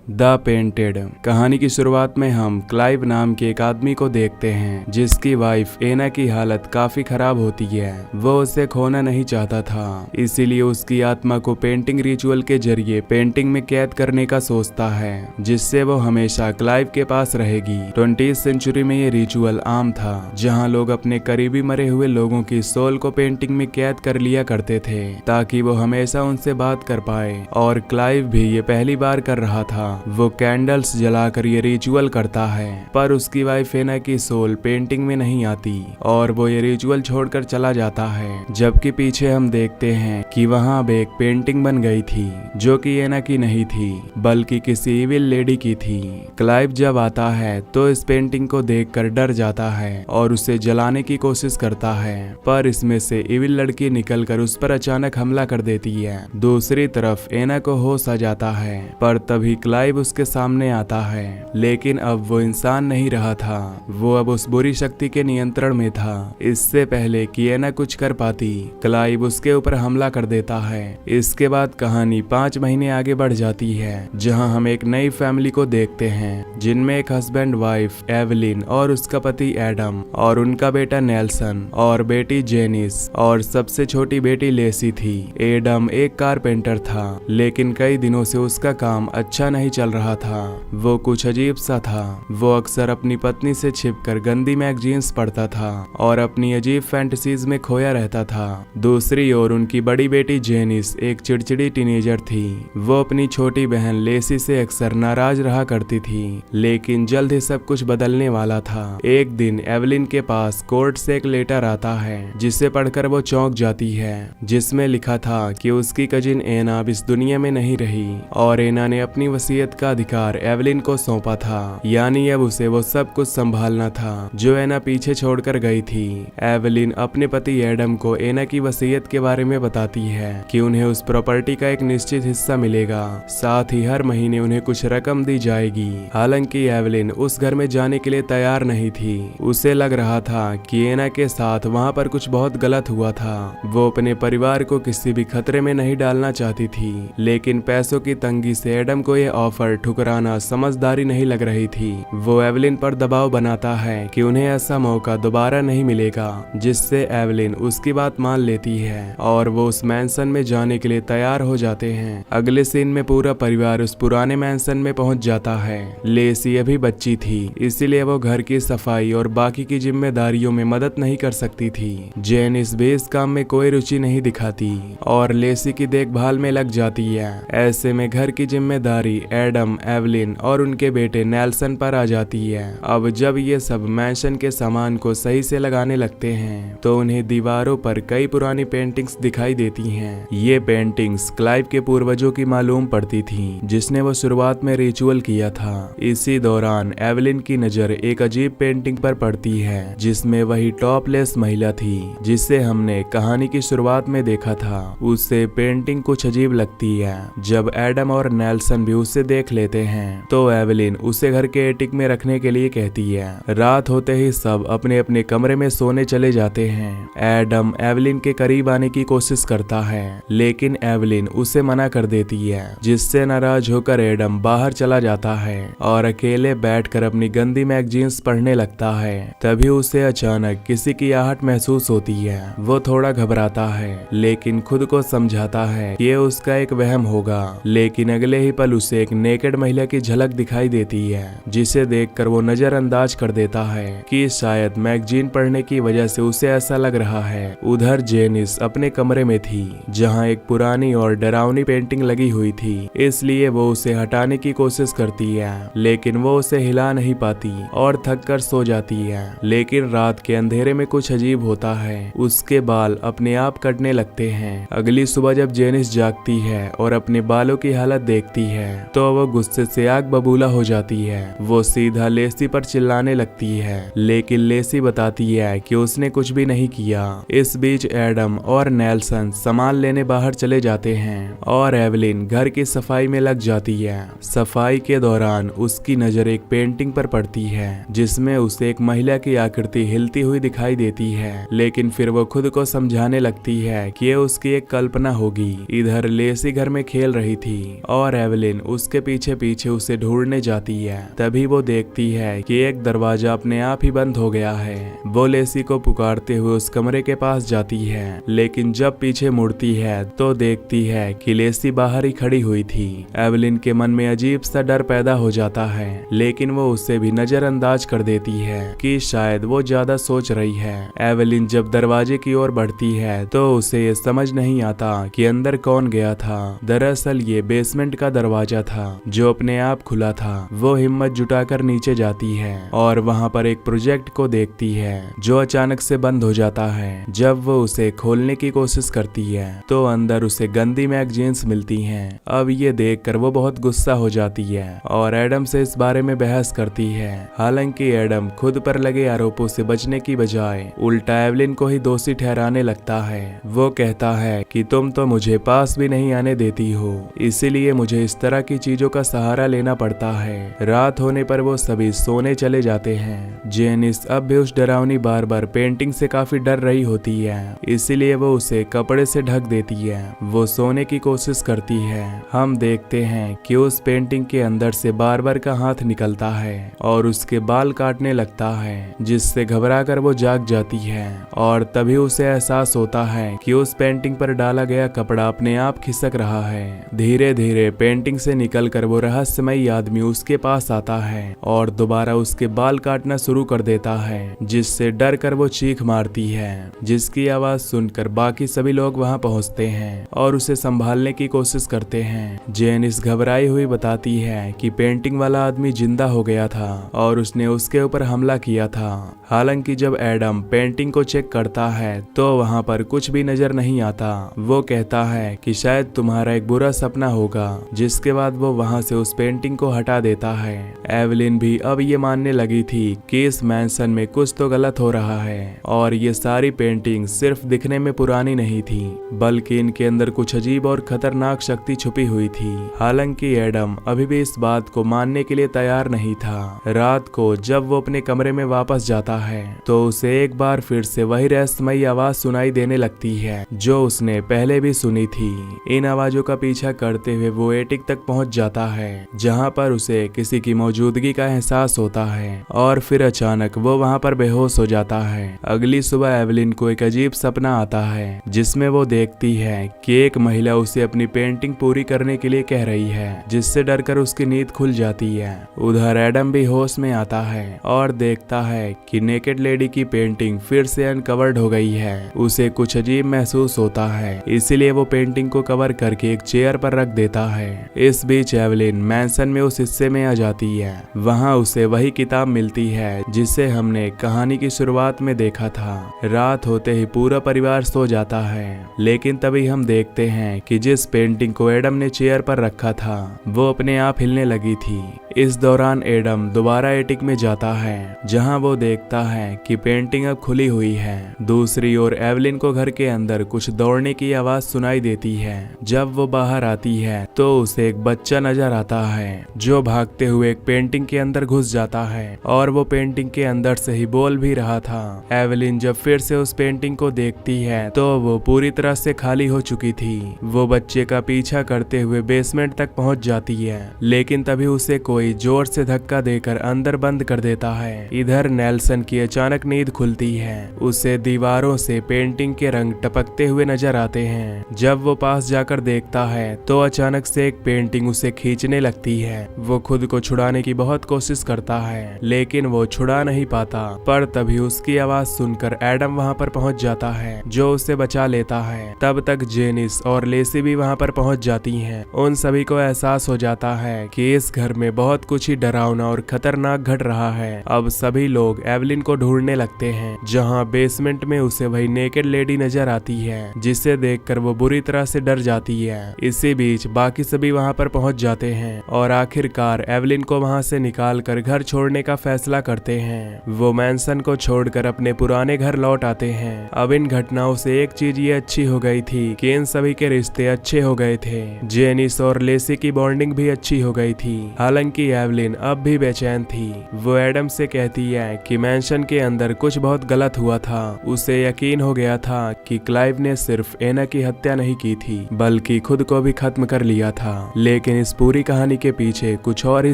The painted. कहानी की शुरुआत में हम क्लाइव नाम के एक आदमी को देखते हैं जिसकी वाइफ एना की हालत काफी खराब होती है। वो उसे खोना नहीं चाहता था, इसीलिए उसकी आत्मा को पेंटिंग रिचुअल के जरिए पेंटिंग में कैद करने का सोचता है, जिससे वो हमेशा क्लाइव के पास रहेगी। 20वीं सेंचुरी में ये रिचुअल आम था, जहाँ लोग अपने करीबी मरे हुए लोगों की सोल को पेंटिंग में कैद कर लिया करते थे ताकि वो हमेशा उनसे बात कर पाए। और क्लाइव भी ये पहली बार कर रहा था। वो कैंडल्स जलाकर ये रिचुअल करता है, पर उसकी वाइफ एना की सोल पेंटिंग में नहीं आती और वो ये रिचुअल छोड़कर चला जाता है। जबकि पीछे हम देखते हैं कि वहाँ अब एक पेंटिंग बन गई थी जो कि एना की नहीं थी बल्कि किसी इविल लेडी की थी। क्लाइव जब आता है तो इस पेंटिंग को देखकर डर जाता है और उसे जलाने की कोशिश करता है, पर इसमें से इविल लड़की निकलकर उस पर अचानक हमला कर देती है। दूसरी तरफ एना को होश आ जाता है, पर तभी क्लाइव उसके सामने आता है। लेकिन अब वो इंसान नहीं रहा था, वो अब उस बुरी शक्ति के नियंत्रण में था। इससे पहले कि एना कुछ कर पाती, क्लाइव उसके ऊपर हमला कर देता है। इसके बाद कहानी 5 महीने आगे बढ़ जाती है, जहां हम एक नई फैमिली को देखते हैं जिनमें एक हस्बैंड वाइफ एवलिन और उसका पति एडम और उनका बेटा नेल्सन और बेटी जेनिस और सबसे छोटी बेटी लेसी थी। एडम एक कारपेंटर था, लेकिन कई दिनों से उसका काम अच्छा नहीं चल रहा था। वो कुछ अजीब सा था। वो अक्सर अपनी पत्नी से छिपकर गंदी मैगजीन्स पढ़ता था और अपनी अजीब फैंटेसीज में खोया रहता था। दूसरी ओर उनकी बड़ी बेटी जेनिस एक चिड़चिड़ी टीनेजर थी। वो अपनी छोटी बहन लेसी से अक्सर नाराज रहा करती थी, लेकिन जल्द ही सब कुछ बदलने वाला था। एक दिन एवलिन के पास कोर्ट से एक लेटर आता है जिसे पढ़कर वो चौंक जाती है, जिसमें लिखा था कि उसकी कजिन एना अब इस दुनिया में नहीं रही और एना ने अपनी वसीयत का अधिकार एवलिन को सौंपा था, यानी अब उसे वो सब कुछ संभालना था जो एना पीछे छोड़कर गई थी। एवलिन अपने पति एडम को एना की वसीयत के बारे में बताती है कि उन्हें उस प्रॉपर्टी का एक निश्चित हिस्सा मिलेगा, साथ ही हर महीने उन्हें कुछ रकम दी जाएगी। हालांकि एवलिन उस घर में जाने के लिए तैयार नहीं थी। उसे लग रहा था कि एना के साथ वहाँ पर कुछ बहुत गलत हुआ था। वो अपने परिवार को किसी भी खतरे में नहीं डालना चाहती थी, लेकिन पैसों की तंगी से एडम को यह ऑफर ठुकराना समझदारी नहीं लग रही थी। वो एवलिन पर दबाव बनाता है कि उन्हें ऐसा मौका दोबारा नहीं मिलेगा, जिससे एवलिन उसकी बात मान लेती है और वो उस मैंसन में जाने के लिए तैयार हो जाते हैं। अगले सीन में पूरा परिवार उस पुराने मैंसन में पहुंच जाता है। लेसी अभी बच्ची थी, इसीलिए वो घर की सफाई और बाकी की जिम्मेदारियों में मदद नहीं कर सकती थी। जेनिस भी इस काम में कोई रुचि नहीं दिखाती और लेसी की देखभाल में लग जाती है। ऐसे में घर की जिम्मेदारी एडम, एवलिन और उनके बेटे नेल्सन पर आ जाती है। अब जब ये सब मैंशन के सामान को सही से लगाने लगते हैं तो उन्हें दीवारों पर कई पुरानी पेंटिंग्स दिखाई देती हैं। ये पेंटिंग्स क्लाइव के पूर्वजों की मालूम पड़ती थी, जिसने वो शुरुआत में रिचुअल किया था। इसी दौरान एवलिन की नजर एक अजीब पेंटिंग पर पड़ती है जिसमें वही टॉपलेस महिला थी जिसे हमने कहानी की शुरुआत में देखा था। उससे पेंटिंग कुछ अजीब लगती है। जब एडम और नेल्सन भी उसे देख लेते हैं तो एवलिन उसे घर के एटिक में रखने के लिए कहती है। रात होते ही सब अपने अपने कमरे में सोने चले जाते हैं। एडम एवलिन के करीब आने की कोशिश करता है, लेकिन एवलिन उसे मना कर देती है, जिससे नाराज होकर एडम बाहर चला जाता है और अकेले बैठकर अपनी गंदी मैगजीन्स पढ़ने लगता है। तभी उसे अचानक किसी की आहट महसूस होती है। वो थोड़ा घबराता है, लेकिन खुद को समझाता है कि ये उसका एक वहम होगा। लेकिन अगले ही पल उसे एक नेकेड महिला की झलक दिखाई देती है, जिसे देखकर वो नजरअंदाज कर देता है कि शायद मैगजीन पढ़ने की वजह से उसे ऐसा लग रहा है। उधर जेनिस अपने कमरे में थी, जहाँ एक पुरानी और डरावनी पेंटिंग लगी हुई थी, इसलिए वो उसे हटाने की कोशिश करती है, लेकिन वो उसे हिला नहीं पाती और थक कर सो जाती है। लेकिन रात के अंधेरे में कुछ अजीब होता है, उसके बाल अपने आप कटने लगते हैं। अगली सुबह जब जेनिस जागती है और अपने बालों की हालत देखती है तो वो गुस्से से आग बबूला हो जाती है। वो सीधा लेसी पर चिल्लाने लगती है, लेकिन लेसी बताती है कि उसने कुछ भी नहीं किया। इस बीच एडम और नेल्सन सामान लेने बाहर चले जाते हैं और एवलिन घर की सफाई में लग जाती है। सफाई के दौरान उसकी नजर एक पेंटिंग पर पड़ती है जिसमें उसे एक महिला की आकृति हिलती हुई दिखाई देती है, लेकिन फिर वो खुद को समझाने लगती है कि ये उसकी एक कल्पना होगी। इधर लेसी घर में खेल रही थी और एवलिन उसके उसके पीछे पीछे उसे ढूंढने जाती है। तभी वो देखती है कि एक दरवाजा अपने आप ही बंद हो गया है। वो लेसी को पुकारते हुए उस कमरे के पास जाती है, लेकिन जब पीछे मुड़ती है तो देखती है कि लेसी बाहर ही खड़ी हुई थी। एवलिन के मन में अजीब सा डर पैदा हो जाता है, लेकिन वो उसे भी नजरअंदाज कर देती है कि शायद वो ज्यादा सोच रही है। एवलिन जब दरवाजे की ओर बढ़ती है तो उसे ये समझ नहीं आता कि अंदर कौन गया था। दरअसल ये बेसमेंट का दरवाजा था जो अपने आप खुला था। वो हिम्मत जुटाकर नीचे जाती है और वहाँ पर एक प्रोजेक्ट को देखती है जो अचानक से बंद हो जाता है। जब वो उसे खोलने की कोशिश करती है तो अंदर उसे गंदी मैगजीन्स मिलती हैं। अब ये देखकर वो बहुत गुस्सा हो जाती है और एडम से इस बारे में बहस करती है। हालांकि एडम खुद पर लगे आरोपों से बचने की बजाय उल्टा एवलिन को ही दोषी ठहराने लगता है। वो कहता है कि तुम तो मुझे पास भी नहीं आने देती हो, इसीलिए मुझे इस तरह की चीजों का सहारा लेना पड़ता है। रात होने पर वो सभी सोने चले जाते हैं। जेनिस अब भी उस डरावनी बार पेंटिंग से काफी डर रही होती है, इसीलिए वो उसे कपड़े से ढक देती है। वो सोने की कोशिश करती है। हम देखते हैं कि उस पेंटिंग के अंदर से बार का हाथ निकलता है और उसके बाल काटने लगता है, जिससे घबराकर वो जाग जाती है। और तभी उसे एहसास होता है कि उस पेंटिंग पर डाला गया कपड़ा अपने आप खिसक रहा है। धीरे धीरे पेंटिंग से निकलकर वो रहस्यमयी आदमी उसके पास आता है और दोबारा उसके बाल काटना शुरू कर देता है, जिससे डर कर वो चीख मारती है, जिसकी आवाज सुनकर बाकी सभी लोग वहां पहुंचते हैं और उसे संभालने की कोशिश करते हैं। जेनिस घबराई हुई बताती है कि पेंटिंग वाला आदमी जिंदा हो गया था और उसने उसके ऊपर हमला किया था। हालांकि जब एडम पेंटिंग को चेक करता है तो वहां पर कुछ भी नजर नहीं आता। वो कहता है कि शायद तुम्हारा एक बुरा सपना होगा, जिसके बाद वो वहां से उस पेंटिंग को हटा देता है। एवलिन भी अब ये मानने लगी थी कि इस मैंसन में कुछ तो गलत हो रहा है और ये सारी पेंटिंग सिर्फ दिखने में पुरानी नहीं थी, बल्कि इनके अंदर कुछ अजीब और खतरनाक शक्ति छुपी हुई थी। हालांकि एडम अभी भी इस बात को मानने के लिए तैयार नहीं था। रात को जब वो अपने कमरे में वापस जाता है तो उसे एक बार फिर से वही रहस्यमयी आवाज सुनाई देने लगती है जो उसने पहले भी सुनी थी। इन आवाजों का पीछा करते हुए वो एटिक तक पहुंच जाता है, जहां पर उसे किसी की मौजूदगी का एहसास होता है और फिर अचानक वो वहां पर बेहोश हो जाता है। अगली सुबह एवलिन को एक अजीब सपना आता है, जिसमें वो देखती है कि एक महिला उसे अपनी पेंटिंग पूरी करने के लिए कह रही है, जिससे डरकर उसकी नींद खुल जाती है। उधर एडम भी होश में आता है और देखता है कि नेकेड लेडी की पेंटिंग फिर से अनकवर्ड हो गई है। उसे कुछ अजीब महसूस होता है, इसीलिए वो पेंटिंग को कवर करके एक चेयर पर रख देता है। इस बीच एवलिन मैंसन में उस हिस्से में आ जाती है। वहाँ उसे वही किताब मिलती है जिसे हमने कहानी की शुरुआत में देखा था। रात होते ही पूरा परिवार सो जाता है, लेकिन तभी हम देखते हैं कि जिस पेंटिंग को एडम ने चेयर पर रखा था वो अपने आप हिलने लगी थी। इस दौरान एडम दोबारा एटिक में जाता है, जहां वो देखता है कि पेंटिंग अब खुली हुई है। दूसरी ओर एवलिन को घर के अंदर कुछ दौड़ने की आवाज सुनाई देती है। जब वो बाहर आती है तो उसे एक बच्चा नजर आता है जो भागते हुए एक पेंटिंग के अंदर घुस जाता है और वो पेंटिंग के अंदर से ही बोल भी रहा था। एवलिन जब फिर से उस पेंटिंग को देखती है तो वो पूरी तरह से खाली हो चुकी थी। वो बच्चे का पीछा करते हुए बेसमेंट तक पहुंच जाती है, लेकिन तभी उसे कोई जोर से धक्का देकर अंदर बंद कर देता है। इधर नेल्सन की अचानक नींद खुलती है। उसे दीवारों से पेंटिंग के रंग टपकते हुए नजर आते हैं। जब वो पास जाकर देखता है तो अचानक से एक पेंटिंग उसे खींचने लगती है। वो खुद को छुड़ाने की बहुत कोशिश करता है, लेकिन वो छुड़ा नहीं पाता। पर तभी उसकी आवाज सुनकर एडम वहां पर पहुंच जाता है, जो उसे बचा लेता है। तब तक जेनिस और लेसी भी वहां पर पहुंच जाती हैं। उन सभी को एहसास हो जाता है कि इस घर में बहुत कुछ ही डरावना और खतरनाक घट रहा है। अब सभी लोग एवलिन को ढूंढने लगते हैं, जहां बेसमेंट में उसे वही नेकेड लेडी नजर आती है, जिसे देखकर वो बुरी तरह से डर जाती है। इसी बीच बाकी सभी वहां पर पहुंच जाते हैं और आखिरकार एवलिन को वहां से निकालकर घर छोड़ने का फैसला करते हैं। वो मैंसन को छोड़कर अपने पुराने घर लौट आते हैं। अब इन घटनाओं से एक चीज ये अच्छी हो गई थी कि इन सभी के रिश्ते अच्छे हो गए थे। जेनिस और लेसी की बॉन्डिंग भी अच्छी हो गई थी। हालांकि कि एवलिन अब भी बेचैन थी। वो एडम से कहती है कि मैंशन के अंदर कुछ बहुत गलत हुआ था। उसे यकीन हो गया था कि क्लाइव ने सिर्फ एना की हत्या नहीं की थी बल्कि खुद को भी खत्म कर लिया था। लेकिन इस पूरी कहानी के पीछे कुछ और ही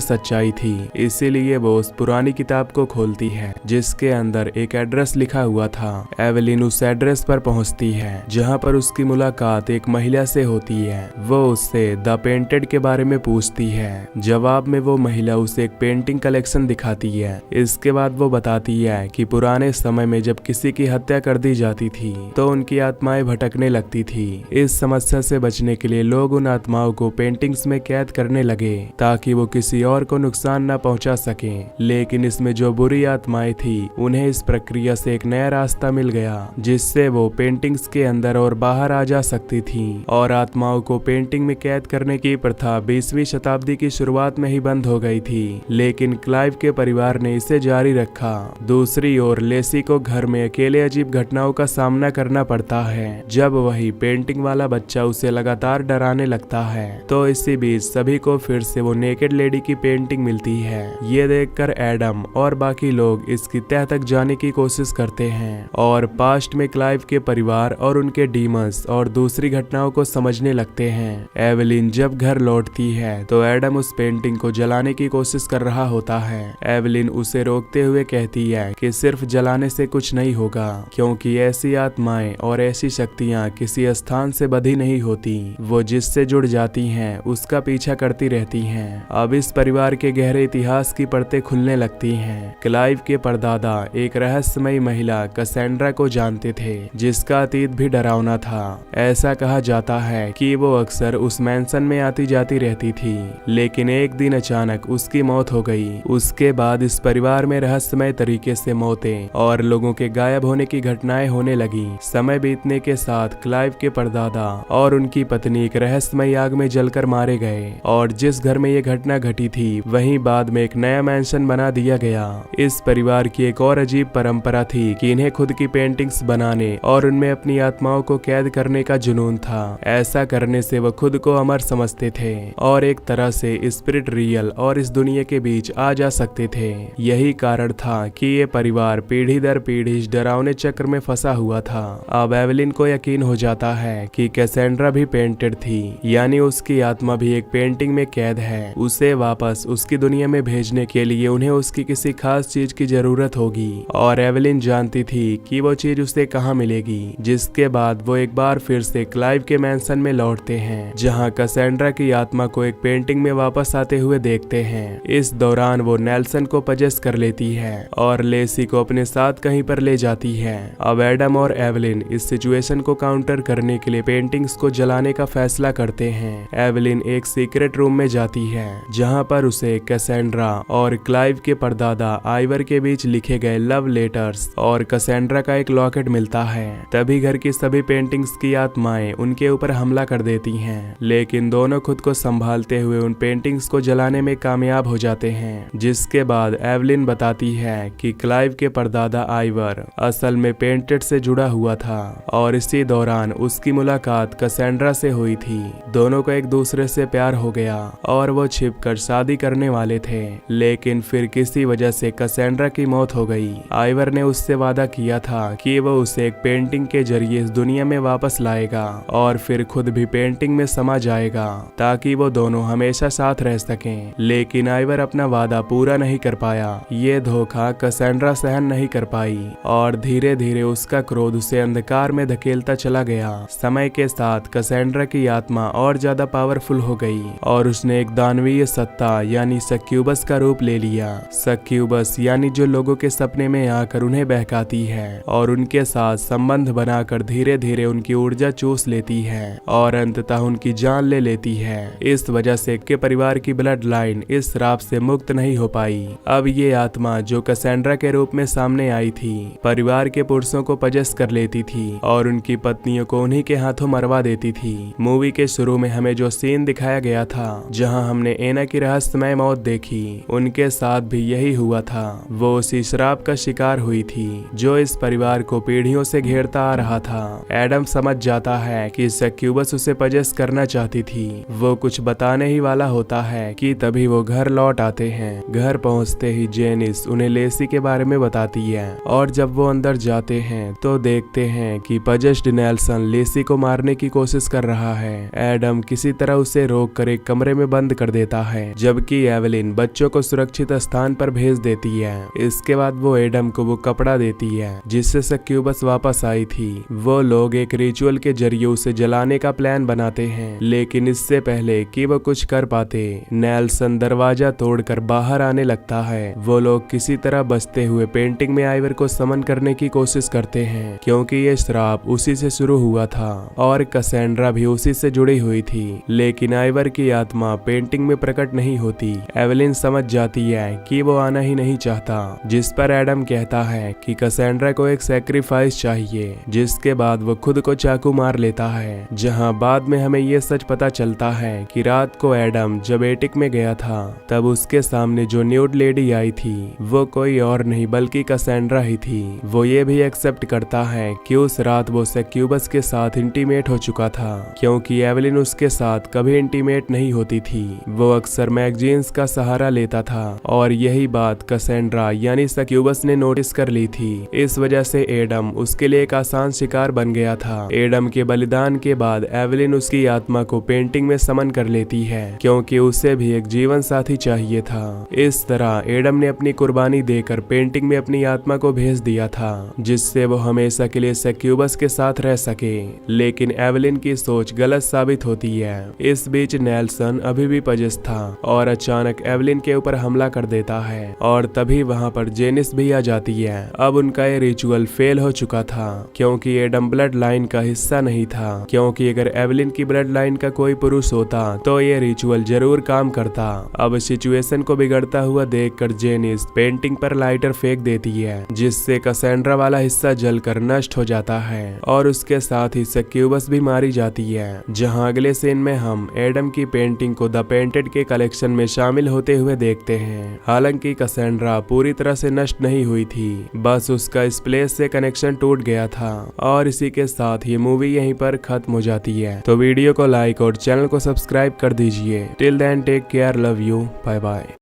सच्चाई थी। इसीलिए वो उस पुरानी किताब को खोलती है जिसके अंदर एक एड्रेस लिखा हुआ था। एवलिन उस एड्रेस पर पहुंचती है जहां पर उसकी मुलाकात एक महिला से होती है। वो उससे द पेंटेड के बारे में पूछती है। जवाब में वो महिला उसे एक पेंटिंग कलेक्शन दिखाती है। इसके बाद वो बताती है कि पुराने समय में जब किसी की हत्या कर दी जाती थी तो उनकी आत्माएं भटकने लगती थी। इस समस्या से बचने के लिए लोग उन आत्माओं को पेंटिंग्स में कैद करने लगे ताकि वो किसी और को नुकसान न पहुंचा सकें। लेकिन इसमें जो बुरी आत्माएं थी उन्हें इस प्रक्रिया से एक नया रास्ता मिल गया जिससे वो पेंटिंग्स के अंदर और बाहर आ जा सकती थी और आत्माओं को पेंटिंग में कैद करने की प्रथा 20वीं शताब्दी की शुरुआत में ही बंद हो गई थी। लेकिन क्लाइव के परिवार ने इसे जारी रखा। दूसरी ओर लेसी को घर में अकेले अजीब घटनाओं का सामना करना पड़ता है। जब वही पेंटिंग वाला बच्चा उसे लगातार डराने लगता है तो इसी बीच सभी को फिर से वो नेकेड लेडी की पेंटिंग मिलती है। ये देखकर एडम और बाकी लोग इसकी तह तक जाने की कोशिश करते हैं और पास्ट में क्लाइव के परिवार और उनके डीमंस और दूसरी घटनाओं को समझने लगते हैं। एवलिन जब घर लौटती है तो एडम उस पेंटिंग को जलाने की कोशिश कर रहा होता है। एवलिन उसे रोकते हुए कहती है कि सिर्फ जलाने से कुछ नहीं होगा क्योंकि ऐसी आत्माएं और ऐसी शक्तियां किसी स्थान से बधी नहीं होती। वो जिससे जुड़ जाती हैं उसका पीछा करती रहती हैं। अब इस परिवार के गहरे इतिहास की परतें खुलने लगती हैं। क्लाइव के परदादा एक रहस्यमयी महिला कैसेंड्रा को जानते थे जिसका अतीत भी डरावना था। ऐसा कहा जाता है कि वो अक्सर उस मैंसन में आती जाती रहती थी लेकिन एक दिन अचानक उसकी मौत हो गई। उसके बाद इस परिवार में रहस्यमय तरीके से मौतें और लोगों के गायब होने की घटनाएं होने लगी। समय बीतने के साथ क्लाइव के परदादा और उनकी पत्नी एक रहस्यमय आग में जलकर मारे गए और जिस घर में ये घटना घटी थी वहीं बाद में एक नया मैंशन बना दिया गया। इस परिवार की एक और अजीब परंपरा थी कि इन्हें खुद की पेंटिंग्स बनाने और उनमें अपनी आत्माओं को कैद करने का जुनून था। ऐसा करने से वो खुद को अमर समझते थे और एक तरह से स्पिरिट रियल और इस दुनिया के बीच आ जा सकते थे। यही कारण था कि ये परिवार पीढ़ी दर पीढ़ी इस डरावने चक्र में फंसा हुआ था। अब एवलिन को यकीन हो जाता है कि कैसेंड्रा भी पेंटेड थी, यानी उसकी आत्मा भी एक पेंटिंग में कैद है। उसे वापस उसकी दुनिया में भेजने के लिए उन्हें उसकी किसी खास चीज की जरूरत होगी और एवलिन जानती थी कि वो चीज उसे कहाँ मिलेगी। जिसके बाद वो एक बार फिर से क्लाइव के मैंसन में लौटते हैं जहाँ कैसेंड्रा की आत्मा को एक पेंटिंग में वापस आते हुए देखते हैं। इस दौरान वो नेल्सन को पजेस कर लेती है और लेसी को अपने साथ कहीं पर ले जाती है। अब एडम और एवलिन इस सिचुएशन को काउंटर करने के लिए पेंटिंग्स को जलाने का फैसला करते हैं। एवलिन एक सीक्रेट रूम में जाती है जहां पर उसे कैसेंड्रा और क्लाइव के परदादा आइवर के बीच लिखे गए लव लेटर्स और कैसेंड्रा का एक लॉकेट मिलता है। तभी घर की सभी पेंटिंग्स की आत्माएं उनके ऊपर हमला कर देती हैं, लेकिन दोनों खुद को संभालते हुए उन पेंटिंग्स को जलाने में कामयाब हो जाते हैं। जिसके बाद एवलिन बताती है कि क्लाइव के परदादा आइवर असल में पेंटेड से जुड़ा हुआ था और इसी दौरान उसकी मुलाकात कैसेंड्रा से हुई थी। दोनों को एक दूसरे से प्यार हो गया और वो छिपकर शादी करने वाले थे, लेकिन फिर किसी वजह से कैसेंड्रा की मौत हो गई। आइवर ने उससे वादा किया था कि वो उसे एक पेंटिंग के जरिए इस दुनिया में वापस लाएगा और फिर खुद भी पेंटिंग में समा जाएगा ताकि वो दोनों हमेशा साथ रह सकें। लेकिन आइवर अपना वादा पूरा नहीं कर पाया। ये धोखा कैसेंड्रा सहन नहीं कर पाई और धीरे धीरे उसका क्रोध उसे अंधकार में धकेलता चला गया। समय के साथ कैसेंड्रा की आत्मा और ज्यादा पावरफुल हो गई और उसने एक दानवीय सत्ता यानी सक्यूबस का रूप ले लिया। सक्यूबस यानी जो लोगों के सपने में आकर उन्हें बहकाती है और उनके साथ संबंध बनाकर धीरे धीरे उनकी ऊर्जा चूस लेती है और अंततः उनकी जान ले लेती है। इस वजह से के परिवार की ब्लड लाइन इस श्राप से मुक्त नहीं हो पाई। अब ये आत्मा जो कैसेंड्रा के रूप में सामने आई थी परिवार के पुरुषों को पजेस कर लेती थी और उनकी पत्नियों को उन्हीं के हाथों मरवा देती थी। मूवी के शुरू में हमें जो सीन दिखाया गया था जहां हमने एना की रहस्यमय मौत देखी, उनके साथ भी यही हुआ था। वो उसी श्राप का शिकार हुई थी जो इस परिवार को पीढ़ियों से घेरता आ रहा था। एडम समझ जाता है कि सक्यूबस उसे पजेस करना चाहती थी। वो कुछ बताने ही वाला होता है कि तभी तभी वो घर लौट आते हैं। घर पहुंचते ही जेनिस उन्हें लेसी के बारे में बताती है और जब वो अंदर जाते हैं तो देखते हैं कि पजेस्ड नेल्सन लेसी को मारने की कोशिश कर रहा है। एडम किसी तरह उसे रोक कर एक कमरे में बंद कर देता है, जबकि एवेलिन बच्चों को सुरक्षित स्थान पर भेज देती है। इसके बाद वो एडम को वो कपड़ा देती है जिससे सक्यूबस वापस आई थी। वो लोग एक रिचुअल के जरिए उसे जलाने का प्लान बनाते हैं, लेकिन इससे पहले कि वो कुछ कर पाते नेल्सन दरवाजा तोड़कर बाहर आने लगता है। वो लोग किसी तरह बचते हुए पेंटिंग में आइवर को समन करने की कोशिश करते हैं, क्योंकि ये श्राप उसी से शुरू हुआ था और कैसेंड्रा भी उसी से जुड़ी हुई थी। लेकिन आइवर की आत्मा पेंटिंग में प्रकट नहीं होती। एवेलिन समझ जाती है कि वो आना ही नहीं चाहता, जिस पर एडम कहता है कि कैसेंड्रा को एक सैक्रिफाइस चाहिए, जिसके बाद वो खुद को चाकू मार लेता है। जहां बाद में हमें ये सच पता चलता है कि रात को एडम जब एटिक में गया था तब उसके सामने जो न्यूड लेडी आई थी वो कोई और नहीं बल्कि कैसेंड्रा ही थी। वो ये भी एक्सेप्ट करता है कि उस रात वो सक्यूबस के साथ इंटीमेट हो चुका था, क्योंकि एवेलिन उसके साथ कभी इंटीमेट नहीं होती थी। वो अक्सर मैगजीन्स का सहारा लेता था और यही बात कैसेंड्रा यानी सक्यूबस ने नोटिस कर ली थी। इस वजह से एडम उसके लिए एक आसान शिकार बन गया था। एडम के बलिदान के बाद एवेलिन उसकी आत्मा को पेंटिंग में समन कर लेती है, क्योंकि उसे भी एक जीवन साथी चाहिए था। इस तरह एडम ने अपनी कुर्बानी देकर पेंटिंग में अपनी आत्मा को भेज दिया था, जिससे वो हमेशा के लिए सक्यूबस के साथ रह सके। लेकिन एवेलिन की सोच गलत साबित होती है। इस बीच नेल्सन अभी भी पजेस था और अचानक एवेलिन के ऊपर हमला कर देता है और तभी वहां पर जेनिस भी आ जाती है। अब उनका ये रिचुअल फेल हो चुका था, क्योंकि एडम ब्लड लाइन का हिस्सा नहीं था, क्योंकि अगर एवेलिन की ब्लड लाइन का कोई पुरुष होता तो ये रिचुअल जरूर काम करता। अब सिचुएशन को बिगड़ता हुआ देखकर जेनिस पेंटिंग पर लाइटर फेंक देती है, जिससे कैसेंड्रा वाला हिस्सा जलकर नष्ट हो जाता है और उसके साथ ही सक्यूबस भी मारी जाती है। जहां अगले सीन में हम एडम की पेंटिंग को द पेंटेड के कलेक्शन में शामिल होते हुए देखते हैं। हालांकि कैसेंड्रा पूरी तरह से नष्ट नहीं हुई थी, बस उसका इस प्लेस से कनेक्शन टूट गया था। और इसी के साथ ये मूवी यहीं पर खत्म हो जाती है। तो वीडियो को लाइक और चैनल को सब्सक्राइब कर दीजिए। Till then take care, love you, bye bye.